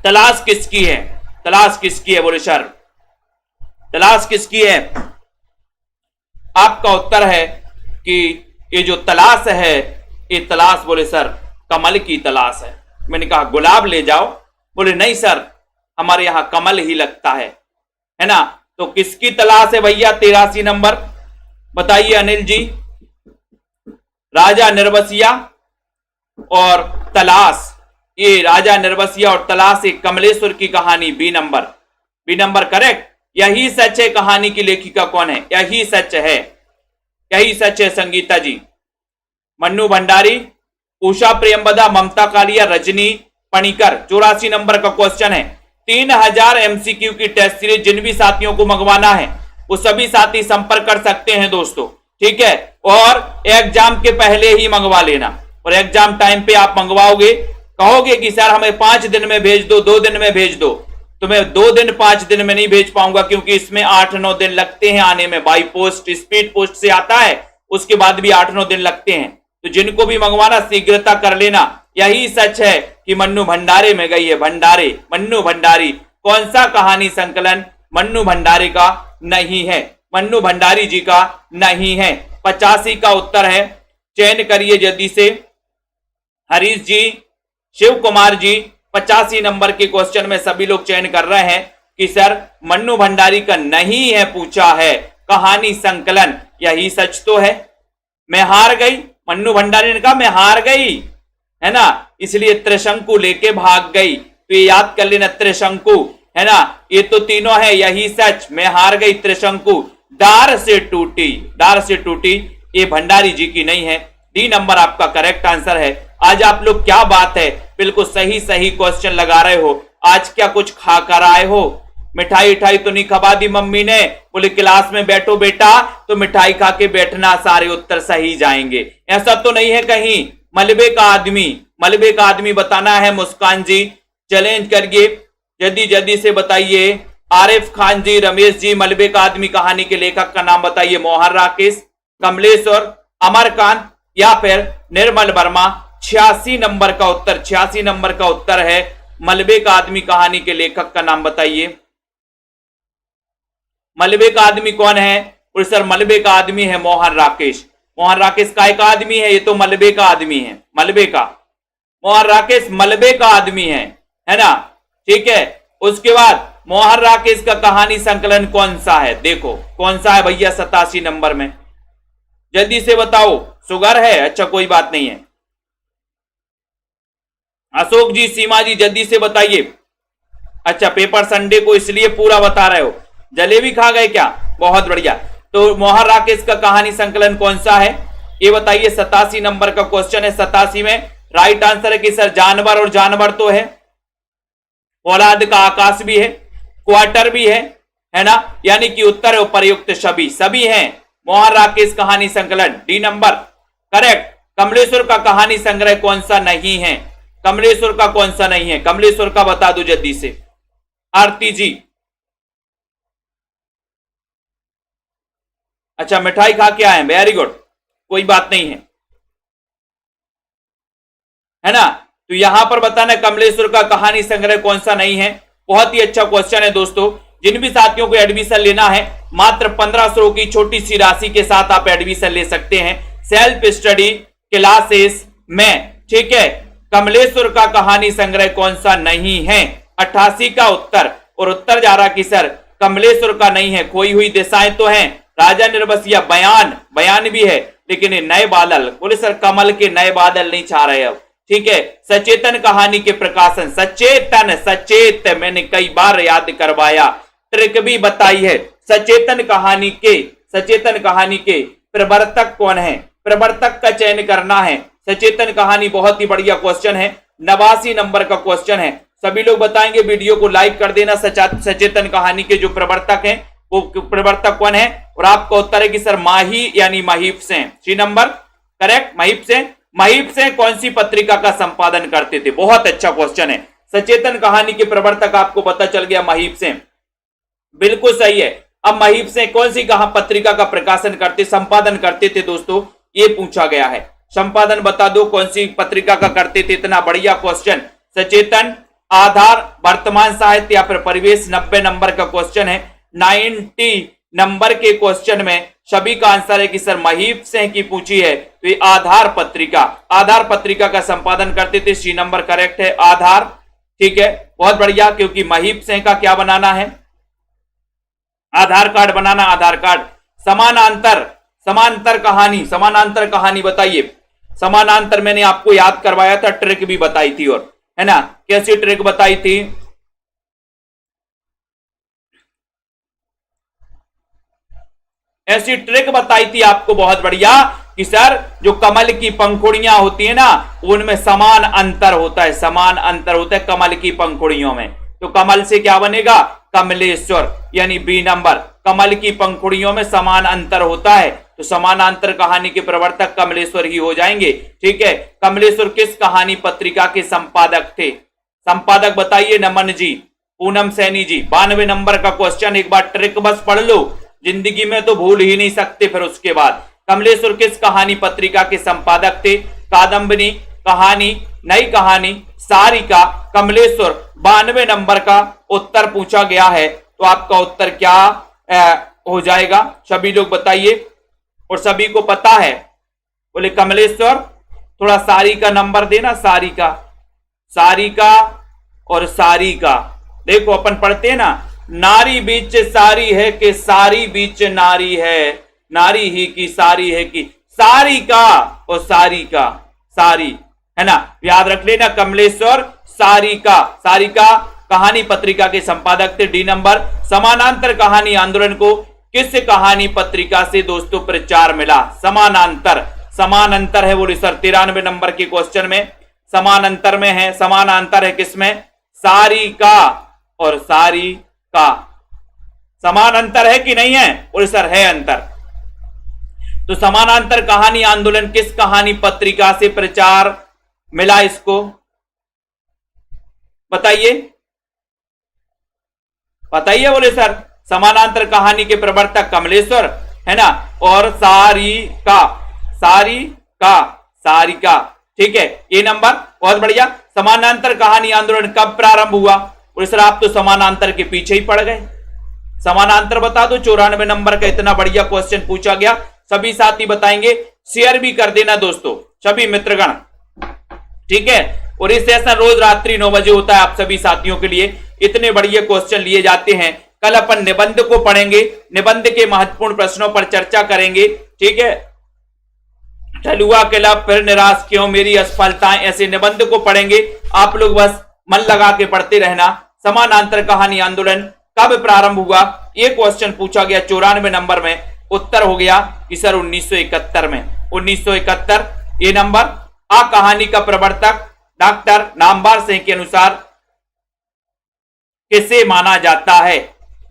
Speaker 1: तलाश किसकी है? तलाश किसकी है? बोले सर तलाश किसकी है? आपका उत्तर है कि ये जो तलाश है, ये तलाश, बोले सर कमल की तलाश है। मैंने कहा गुलाब ले जाओ, बोले नहीं सर हमारे यहां कमल ही लगता है ना। तो किसकी तलाश है भैया 83 नंबर, बताइए अनिल जी। राजा निर्वसिया और तलाश, ये राजा निर्वसिया और तलाश एक कमलेश्वर की कहानी, बी नंबर करेक्ट। यही सच है, कहानी की लेखिका कौन है, यही सच है, यही सच है संगीता जी। मन्नू भंडारी, उषा प्रेमबदा, ममता कालिया, रजनी पणिकर। 84 नंबर का क्वेश्चन है। 3000 एमसीक्यू की टेस्ट सीरीज जिन भी साथियों को मंगवाना है वो सभी साथी संपर्क कर सकते हैं दोस्तों, ठीक है। और एग्जाम के पहले ही मंगवा लेना, और एग्जाम टाइम पे आप मंगवाओगे, कहोगे कि सर हमें 5 दिन में भेज दो, 2 दिन में भेज दो, तो मैं 2 दिन 5 दिन में नहीं भेज पाऊंगा, क्योंकि इसमें 8-9 दिन लगते हैं आने में। बाई पोस्ट, स्पीड पोस्ट से आता है, उसके बाद भी 8-9 दिन लगते हैं। तो जिनको भी मंगवाना शीघ्रता कर लेना। यही सच है कि मन्नू भंडारे में गई है, भंडारे, मन्नू भंडारी। कौन सा कहानी संकलन मन्नू भंडारी का नहीं है, मन्नू भंडारी जी का नहीं है। 85 का उत्तर है, चयन करिए जल्दी से। हरीश जी, शिव कुमार जी, 85 नंबर के क्वेश्चन में सभी लोग चयन कर रहे हैं कि सर मन्नू भंडारी का नहीं है, पूछा है कहानी संकलन। यही सच तो है। मैं हार गई, मन्नू भंडारी ने कहा मैं हार गई, है ना, इसलिए त्रिशंकु लेके भाग गई। तो ये याद कर लेना, त्रिशंकु, है ना, ये तो तीनों है, यही सच। मैं हार गई, त्रिशंकु डार से टूटी, डार से टूटी, ये भंडारी जी की नहीं है। डी नंबर आपका करेक्ट आंसर है। आज आप लोग क्या बात है, बिल्कुल सही सही क्वेश्चन लगा रहे हो। आज क्या कुछ खा कर आए हो? मिठाई उठाई तो नहीं खवा दी मम्मी ने? बोले क्लास में बैठो बेटा तो मिठाई खा के बैठना, सारे उत्तर सही जाएंगे। ऐसा तो नहीं है कहीं। मलबे का आदमी, मलबे का आदमी बताना है मुस्कान जी, चैलेंज करिए, जल्दी जल्दी से बताइए। आरिफ खान जी, रमेश जी, मलबे का आदमी कहानी के लेखक का नाम बताइए। मोहन राकेश, कमलेश्वर, अमरकांत या फिर निर्मल वर्मा। 86 नंबर का उत्तर, 86 नंबर का उत्तर है मलबे का आदमी कहानी के लेखक का नाम बताइए। मलबे का आदमी कौन है? और सर मलबे का आदमी है मोहन राकेश। मोहन राकेश काय का आदमी है? ये तो मलबे का आदमी है, मलबे का। मोहन राकेश मलबे का आदमी है ना, ठीक है। उसके बाद मोहन राकेश का कहानी संकलन कौन सा है? देखो कौन सा है भैया 87 नंबर में, जल्दी से बताओ। शुगर है? अच्छा कोई बात नहीं है। अशोक जी, सीमा जी, जल्दी से बताइए। अच्छा पेपर संडे को इसलिए पूरा बता रहे हो। जलेबी खा गए क्या? बहुत बढ़िया। तो मोहन राकेश का कहानी संकलन कौन सा है ये बताइए। 87 नंबर का क्वेश्चन है। 87 में राइट आंसर है कि सर जानवर, और जानवर तो है, औलाद का आकाश भी है, क्वार्टर भी है ना, यानी कि उत्तर है प्रयुक्त सभी हैं। मोहन राकेश कहानी संकलन डी नंबर करेक्ट। कमलेश्वर का कहानी संग्रह कौन सा नहीं है? कमलेश्वर का कौन सा नहीं है? कमलेश्वर का बता दो जल्दी से। आरती जी, अच्छा मिठाई खा के आए, वेरी गुड, कोई बात नहीं है ना। तो यहां पर बताना कमलेश्वर का कहानी संग्रह कौन सा नहीं है। बहुत ही अच्छा क्वेश्चन है दोस्तों। जिन भी साथियों को एडमिशन लेना है मात्र 1500 की छोटी सी राशि के साथ आप एडमिशन ले सकते हैं सेल्फ स्टडी क्लासेस में, ठीक है। कमलेश्वर का कहानी संग्रह कौन सा नहीं है? 88 का उत्तर, और उत्तर जा रहा कि सर कमलेश्वर का नहीं है। खोई हुई दिशाएं तो हैं, राजा निर्वसिया, बयान भी है, लेकिन नए बादल, बोले सर कमल के नए बादल नहीं छा रहे अब, ठीक है। सचेतन कहानी के प्रकाशन, सचेत मैंने कई बार याद करवाया, ट्रिक भी बताई है। सचेतन कहानी के प्रवर्तक कौन है? प्रवर्तक का चयन करना है। सचेतन कहानी बहुत ही बढ़िया क्वेश्चन है, 89 नंबर का क्वेश्चन है। सभी लोग बताएंगे, वीडियो को लाइक कर देना। सचेतन कहानी के जो प्रवर्तक हैं वो प्रवर्तक कौन है? और आपका उत्तर है कि सर माही यानी महीप सेन। 3 नंबर करेक्ट, महीप से कौन सी पत्रिका का संपादन करते थे? बहुत अच्छा क्वेश्चन है। सचेतन कहानी के प्रवर्तक आपको पता चल गया महीप से, बिल्कुल सही है। अब महीप से कौन सी कहा पत्रिका का प्रकाशन करते, संपादन करते थे दोस्तों, ये पूछा गया है। संपादन बता दो कौन सी पत्रिका का करते थे। इतना बढ़िया क्वेश्चन। सचेतन, आधार, वर्तमान साहित्य या फिर परिवेश। 90 नंबर का क्वेश्चन है। 90 नंबर के क्वेश्चन में सभी का आंसर है कि सर महीप सिंह की पूछी है तो ये आधार पत्रिका का संपादन करते थे। सी नंबर करेक्ट है, आधार। ठीक है, बहुत बढ़िया, क्योंकि महीप सिंह का क्या बनाना है, आधार कार्ड बनाना, आधार कार्ड। समानांतर कहानी बताइए। समानांतर मैंने आपको याद करवाया था, ट्रिक भी बताई थी, और है ना, कैसी ट्रिक बताई थी, ऐसी ट्रिक बताई थी आपको बहुत बढ़िया कि सर जो कमल की पंखुड़ियां होती है ना उनमें समान अंतर होता है कमल की पंखुड़ियों में। तो कमल से क्या बनेगा, कमलेश्वर, यानी बी नंबर। कमल की पंखुड़ियों में समान अंतर होता है तो समानांतर कहानी के प्रवर्तक कमलेश्वर ही हो जाएंगे। ठीक है, कमलेश्वर किस कहानी पत्रिका के संपादक थे, संपादक बताइए। नमन जी, पूनम सैनी जी। 92 नंबर का क्वेश्चन, एक बार ट्रिक बस पढ़ लो, जिंदगी में तो भूल ही नहीं सकते फिर उसके बाद। कमलेश्वर किस कहानी पत्रिका के संपादक थे, कादम्बनी, कहानी, नई कहानी, सारिका, कमलेश्वर। 92 नंबर का उत्तर पूछा गया है तो आपका उत्तर क्या हो जाएगा, सभी लोग बताइए। और सभी को पता है, बोले कमलेश्वर। थोड़ा सारिका नंबर देना, सारिका और सारिका। देखो अपन पढ़ते हैं ना, नारी बीच सारी है कि सारी बीच नारी है, नारी ही की सारी है कि सारिका और सारिका, सारी, है ना, याद रख लेना। कमलेश्वर, सारिका कहानी पत्रिका के संपादक थे। D number. समानांतर कहानी आंदोलन को किस कहानी पत्रिका से दोस्तों प्रचार मिला, समानांतर है बोले सर 93 नंबर के क्वेश्चन में समानांतर में है, समानांतर है किसमें, सारिका और सारिका। समान अंतर है कि नहीं है, बोले सर है अंतर। तो समानांतर कहानी आंदोलन किस कहानी पत्रिका से प्रचार मिला, इसको बताइए बोले सर। समानांतर कहानी के प्रवर्तक कमलेश्वर, है ना, और सारिका। ठीक है, ये नंबर बहुत बढ़िया। समानांतर कहानी आंदोलन कब प्रारंभ हुआ, बोले सर आप तो समानांतर के पीछे ही पड़ गए, समानांतर बता दो। 94 नंबर का इतना बढ़िया क्वेश्चन पूछा गया, सभी साथी बताएंगे। शेयर भी कर देना दोस्तों, सभी मित्रगण। ठीक है, और ये सेशन रोज रात्रि 9 बजे होता है आप सभी साथियों के लिए। इतने बढ़िया क्वेश्चन लिए जाते हैं। कल अपन निबंध को पढ़ेंगे, निबंध के महत्वपूर्ण प्रश्नों पर चर्चा करेंगे। ठीक है, चलुआ किला, फिर निराश क्यों, मेरी असफलताएं, ऐसे निबंध को पढ़ेंगे। आप लोग बस मन लगा के पढ़ते रहना। समानांतर कहानी आंदोलन कब प्रारंभ हुआ, ये क्वेश्चन पूछा गया 94 नंबर में। उत्तर हो गया कि सर 1971 में, 1971। ये नंबर। आ कहानी का प्रवर्तक डॉक्टर नामवर सिंह के अनुसार किसे माना जाता है,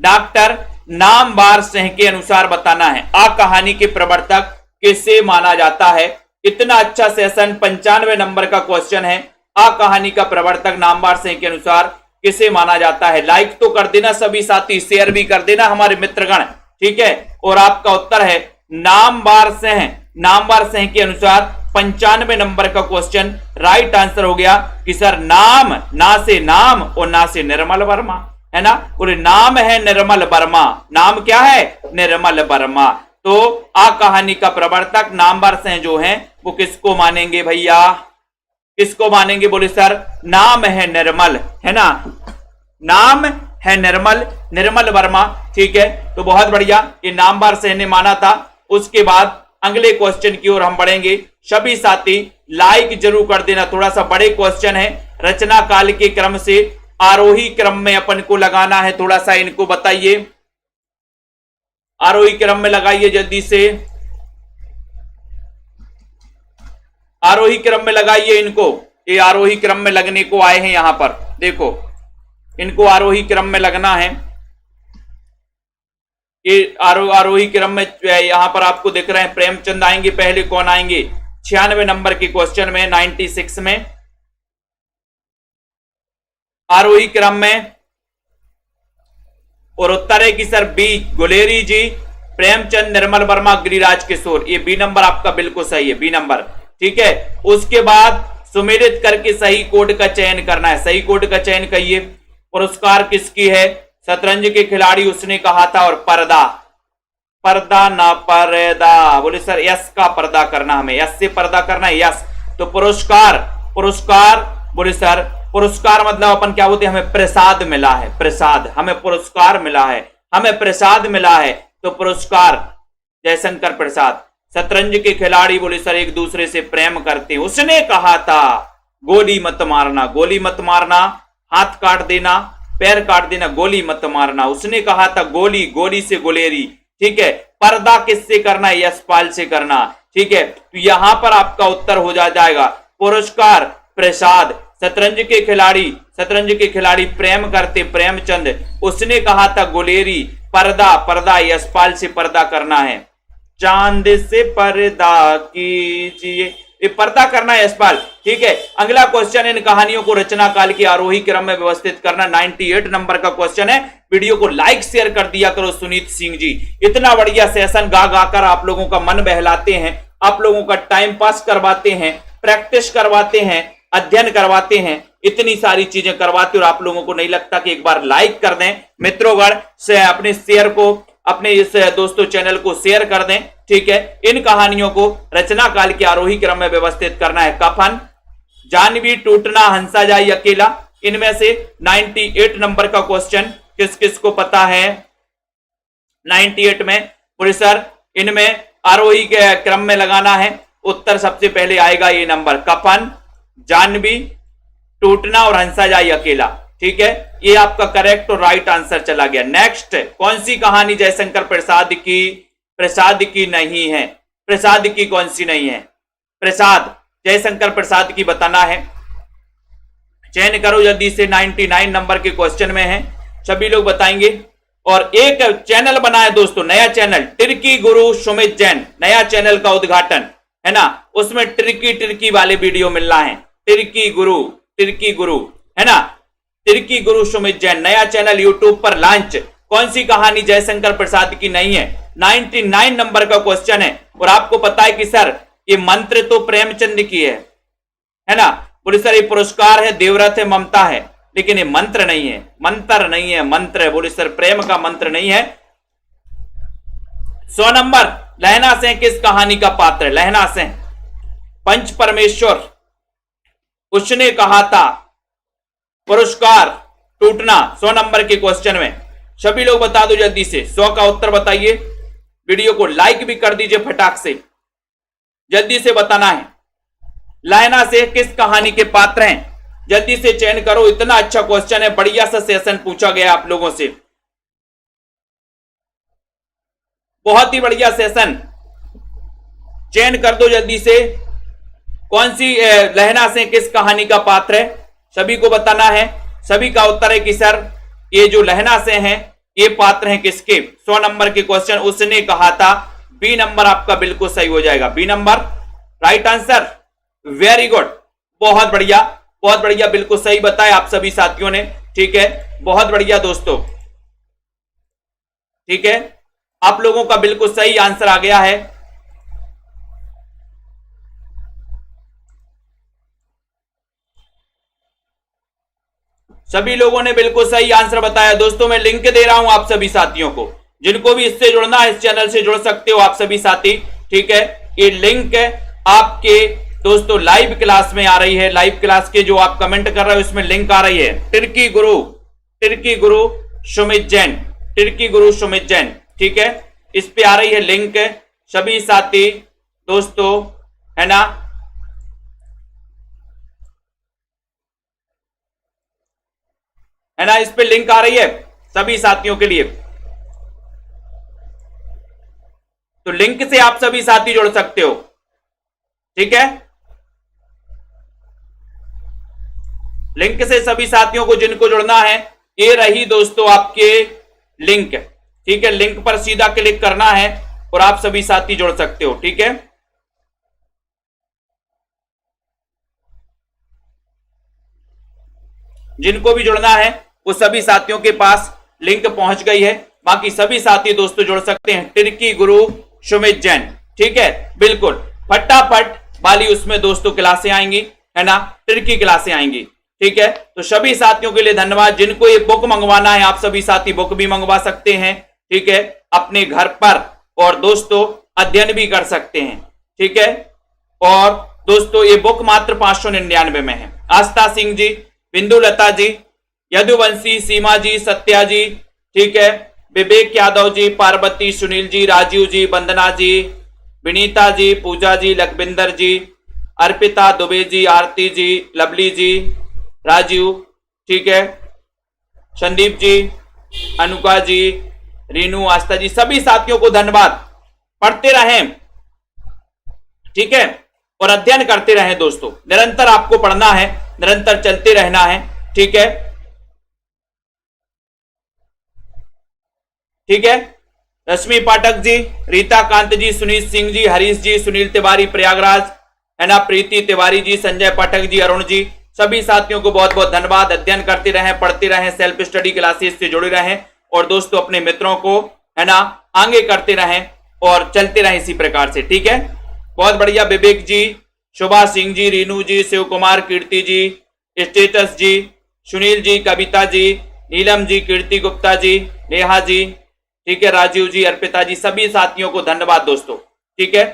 Speaker 1: डॉक्टर नामवर सिंह के अनुसार बताना है। आ कहानी के प्रवर्तक किसे माना जाता है। इतना अच्छा सेशन, 95 नंबर का क्वेश्चन है। आ कहानी का प्रवर्तक नामवर सिंह के अनुसार किसे माना जाता है। लाइक तो कर देना सभी साथी, शेयर भी कर देना हमारे मित्रगण। ठीक है, और आपका उत्तर है नामवर सिंह के अनुसार। 95 नंबर का क्वेश्चन राइट आंसर हो गया कि सर नाम, ना से नाम और ना से निर्मल वर्मा, है ना, बोले नाम है निर्मल वर्मा। नाम क्या है, निर्मल वर्मा। तो आ कहानी का प्रवर्तक नामवर सिंह जो है वो किसको मानेंगे भैया, किसको मानेंगे, बोले सर नाम है निर्मल, है ना, नाम है निर्मल वर्मा। ठीक है, तो बहुत बढ़िया, ये नामवर सिंह ने माना था। उसके बाद अगले क्वेश्चन की ओर हम बढ़ेंगे। सभी साथी लाइक जरूर कर देना, थोड़ा सा बड़े क्वेश्चन है। रचना काल के क्रम से आरोही क्रम में अपन को लगाना है, थोड़ा सा इनको बताइए। आरोही क्रम में लगाइए जल्दी से, आरोही क्रम में लगाइए इनको। ये आरोही क्रम में लगने को आए हैं यहां पर, देखो इनको आरोही क्रम में लगना है। ये आरोही क्रम में यहां पर आपको दिख रहे हैं। प्रेमचंद आएंगे पहले, कौन आएंगे 96 नंबर के क्वेश्चन में, 96 में आरोही क्रम में। और उत्तर है कि सर बी गुलेरी जी, प्रेमचंद, निर्मल वर्मा, गिरिराज किशोर। ये बी नंबर आपका बिल्कुल सही है, बी नंबर। ठीक है, उसके बाद सुमेलित करके सही कोड का चयन करना है। सही कोड का चयन करिए। पुरस्कार किसकी है, शतरंज के खिलाड़ी उसने कहा था, और पर्दा, पर्दा ना पर्दा, बोले सर यस का पर्दा करना, हमें यस से पर्दा करना है, यस। तो पुरस्कार, पुरस्कार बोले सर पुरस्कार मतलब अपन क्या बोलते हैं, हमें प्रसाद मिला है, प्रसाद, हमें पुरस्कार मिला है, हमें प्रसाद मिला है, तो पुरस्कार जयशंकर प्रसाद। शतरंज के खिलाड़ी बोले सर एक दूसरे से प्रेम करते हैं, उसने कहा था गोली मत मारना, गोली मत मारना, हाथ काट देना, पैर काट देना, गोली मत मारना, उसने कहा था गोली, गोली से गुलेरी, ठीक है। पर्दा किससे करना है, यशपाल से करना, ठीक है। तो यहां पर आपका उत्तर हो जाएगा पुरस्कार, प्रसाद। शतरंज के खिलाड़ी प्रेम करते, प्रेमचंद, उसने कहा था गुलेरी, पर्दा, पर्दा यशपाल से पर्दा करना है, चांद से पर्दा कीजिए, ये पर्दा करना है यशपाल, ठीक है। अगला क्वेश्चन, इन कहानियों को रचना काल के आरोही क्रम में व्यवस्थित करना, 98 नंबर का क्वेश्चन है। वीडियो को लाइक शेयर कर दिया करो सुनीत सिंह जी, इतना बढ़िया सेशन गा गा कर आप लोगों का मन बहलाते हैं, आप लोगों का टाइम पास करवाते हैं, प्रैक्टिस करवाते हैं, अध्ययन करवाते हैं, इतनी सारी चीजें करवाते और आप लोगों को नहीं लगता कि एक बार लाइक कर दें मित्रोगण से, अपने शेयर को, अपने इस दोस्तों चैनल को शेयर कर दें, ठीक है। इन कहानियों को रचना काल के आरोही क्रम में व्यवस्थित करना है। कफन, जानवी टूटना, हंसा जाए अकेला, इनमें से 98 नंबर का क्वेश्चन किस किस को पता है, 98 में बोले सर इनमें आरोही के क्रम में लगाना है, उत्तर सबसे पहले आएगा ये नंबर, कफन, जानवी टूटना और हंसा जाए अकेला, ठीक है। ये आपका करेक्ट और राइट आंसर चला गया। नेक्स्ट, कौन सी कहानी जयशंकर प्रसाद की नहीं है, प्रसाद की कौन सी नहीं है, प्रसाद जयशंकर प्रसाद की बताना है, चयन करो जल्दी से। 99 नंबर के क्वेश्चन में है, सभी लोग बताएंगे। और एक चैनल बना है दोस्तों, नया चैनल, टिर्की गुरु सुमित जैन, नया चैनल का उद्घाटन है ना, उसमें टिर्की वाले वीडियो मिल रहा है, टिर्की गुरु है ना, टिर्की गुरु सुमित जैन, नया चैनल यूट्यूब पर लॉन्च। कौन सी कहानी जयशंकर प्रसाद की नहीं है, 99 नंबर का क्वेश्चन है। और आपको पता है कि सर ये मंत्र तो प्रेमचंद की है ना, बोले सर ये पुरस्कार है, देवव्रत है, ममता है, लेकिन ये मंत्र नहीं है, मंत्र नहीं है, मंत्र है, बोले सर प्रेम का मंत्र नहीं है। 100 नंबर, लहना सिंह किस कहानी का पात्र है, लहना सिंह, पंच परमेश्वर, उसने कहा था पुरस्कार, टूटना, 100 नंबर के क्वेश्चन में। सभी लोग बता दो जल्दी से, 100 का उत्तर बताइए, वीडियो को लाइक भी कर दीजिए फटाक से, जल्दी से बताना है। लहना से किस कहानी के पात्र हैं, जल्दी से चयन करो, इतना अच्छा क्वेश्चन है, बढ़िया सा सेशन पूछा गया आप लोगों से, बहुत ही बढ़िया सेशन, चयन कर दो जल्दी से। कौन सी लहना से किस कहानी का पात्र है, सभी को बताना है। सभी का उत्तर है कि सर ये जो लहना से हैं ये पात्र हैं किसके, 100 नंबर के क्वेश्चन, उसने कहा था। बी नंबर आपका बिल्कुल सही हो जाएगा, B number right answer, very good, बहुत बढ़िया, बिल्कुल सही बताया आप सभी साथियों ने, ठीक है, बहुत बढ़िया दोस्तों, ठीक है, आप लोगों का बिल्कुल सही आंसर आ गया है। सभी लोगों ने बिल्कुल सही आंसर बताया दोस्तों। मैं लिंक दे रहा हूं आप सभी साथियों को, जिनको भी इससे जुड़ना है, इस चैनल से जुड़ सकते हो आप सभी साथी, ठीक है। ये लिंक आपके दोस्तों लाइव क्लास में आ रही है, लाइव क्लास के जो आप कमेंट कर रहे हो इसमें लिंक आ रही है, टिर्की गुरु सुमित जैन, ठीक है, इस पे आ रही है लिंक, सभी साथी दोस्तों है ना, इस पे लिंक आ रही है सभी साथियों के लिए, तो लिंक से आप सभी साथी जुड़ सकते हो, ठीक है। लिंक से सभी साथियों को जिनको जुड़ना है, ये रही दोस्तों आपके लिंक, ठीक है, लिंक पर सीधा क्लिक करना है और आप सभी साथी जुड़ सकते हो, ठीक है। जिनको भी जुड़ना है वो सभी साथियों के पास लिंक पहुंच गई है, बाकी सभी साथी दोस्तों जुड़ सकते हैं, टिर्की गुरु सुमित जैन, ठीक है, बिल्कुल फटाफट वाली उसमें दोस्तों क्लासें आएंगी, है ना, टिर्की क्लासें आएंगी, ठीक है। तो सभी साथियों के लिए धन्यवाद। जिनको ये बुक मंगवाना है आप सभी साथी बुक भी मंगवा सकते हैं, ठीक है, अपने घर पर और दोस्तों अध्ययन भी कर सकते हैं। ठीक है, और दोस्तों ये बुक मात्र 599 में है। आस्था सिंह जी, बिंदु लता जी, यदुवंशी, सीमा जी, सत्या जी, ठीक है, विवेक यादव जी, पार्वती, सुनील जी, राजीव जी, वंदना जी, विनीता जी, पूजा जी, लखविंदर जी, अर्पिता दुबे जी, आरती जी, लवली जी, राजीव, ठीक है, संदीप जी, अनुका जी, रीनू, आस्था जी, सभी साथियों को धन्यवाद। पढ़ते रहें, ठीक है, और अध्ययन करते रहें दोस्तों। निरंतर आपको पढ़ना है, निरंतर चलते रहना है। ठीक है, ठीक है, रश्मि पाठक जी, रीता कांत जी, सुनील सिंह जी, हरीश जी, सुनील तिवारी प्रयागराज, है ना, प्रीति तिवारी जी, संजय पाठक जी, अरुण जी, सभी साथियों को बहुत बहुत धन्यवाद। अध्ययन करते रहें, पढ़ते रहें, सेल्फ स्टडी क्लासेस से जुड़े रहें और दोस्तों अपने मित्रों को, है ना, आगे करते रहें और चलते रहें इसी प्रकार से। ठीक है, बहुत बढ़िया। विवेक जी, शोभा सिंह जी, रीनू जी, शिव कुमार, कीर्ति जी, स्टेटस जी, सुनील जी, कविता जी, नीलम जी, कीर्ति गुप्ता जी, नेहा जी, ठीक है, राजीव जी, अर्पिता जी, सभी साथियों को धन्यवाद दोस्तों। ठीक है,